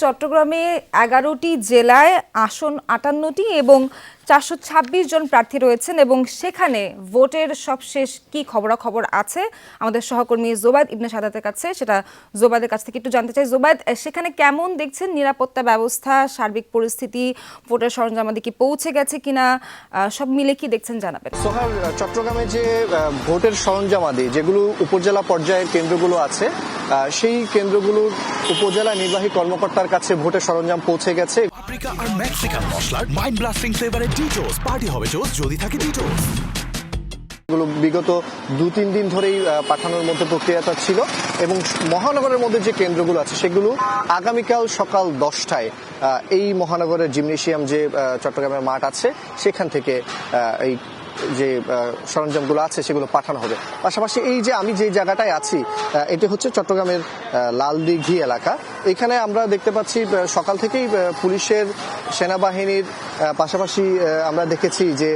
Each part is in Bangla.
চট্টগ্রামে ১১টি জেলায় আসন ৫৮টি এবং ৪২৬ জন প্রার্থী রয়েছেন এবং সেখানে ভোটের সবশেষ কি খবরাখবর আছে আমাদের সহকর্মী জোবায়েদ ইবনে সাদাতের কাছে, সেটা জোবায়েদের কাছ থেকে একটু জানতে চাই। জোবায়েদ, সেখানে কেমন দেখছেন নিরাপত্তা ব্যবস্থা, সার্বিক পরিস্থিতি, ভোটের সরঞ্জামাদি কি পৌঁছে গেছে কিনা, সব মিলে কি দেখছেন জানাবেন। সোহার, চট্টগ্রামে যে ভোটের সরঞ্জামাদি যেগুলো উপজেলা পর্যায়ের কেন্দ্রগুলো আছে সেই কেন্দ্রগুলোর উপজেলা নির্বাহী কর্মকর্তার কাছে ভোটের সরঞ্জাম পৌঁছে গেছে। পাপরিকা আর মেক্সিকান মশলার মাইন্ড ব্লাস্টিং ফ্লেভারের ডিটোস পার্টি হবে জোস যদি থাকে ডিটোস। এগুলো বিগত ২-৩ দিন ধরেই পাঠানোর মধ্যে প্রক্রিয়াটা ছিল এবং মহানগরের মধ্যে যে কেন্দ্রগুলো আছে সেগুলো আগামীকাল সকাল 10টায় এই মহানগরের জিমনেশিয়াম যে চট্টগ্রামের মাঠ আছে সেখান থেকে এই যে সরঞ্জামগুলো আছে সেগুলো পাঠানো হবে। পাশাপাশি এই যে আমি যে জায়গাটায় আছি এটি হচ্ছে চট্টগ্রামের লালদিঘি এলাকা। এখানে আমরা দেখতে পাচ্ছি সকাল থেকেই পুলিশের, সেনাবাহিনীর পাশাপাশি আমরা দেখেছি যে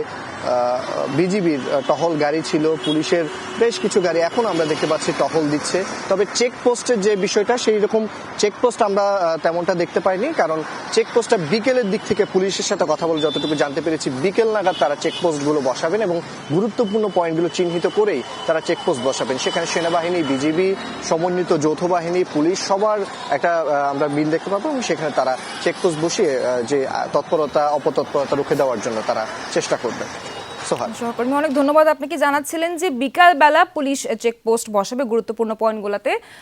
বিজিবির টহল গাড়ি ছিল, পুলিশের বেশ কিছু গাড়ি এখন আমরা দেখতে পাচ্ছি টহল দিচ্ছে। তবে চেকপোস্টের যে বিষয়টা সেই রকম চেকপোস্ট আমরা তেমনটা দেখতে পাইনি, কারণ চেকপোস্টটা বিকেলের দিক থেকে পুলিশের সাথে কথা বলে যতটুকু জানতে পেরেছি বিকেল নাগাদ তারা চেকপোস্টগুলো বসাবেন এবং গুরুত্বপূর্ণ পয়েন্টগুলো চিহ্নিত করেই তারা চেকপোস্ট বসাবেন। সেখানে সেনাবাহিনী, বিজিবি, সমন্বিত যৌথ বাহিনী, পুলিশ সবার একটা আমরা মিল দেখতে পাবো এবং সেখানে তারা চেকপোস্ট বসিয়ে যে তৎপরতা অপতৎপরতা রুখে দেওয়ার জন্য তারা চেষ্টা করবে। সহকর্মী, অনেক ধন্যবাদ। আপনি কি জানাচ্ছিলেন যে বিকাল বেলা পুলিশ চেকপোস্ট বসাবে গুরুত্বপূর্ণ পয়েন্টগুলোতে।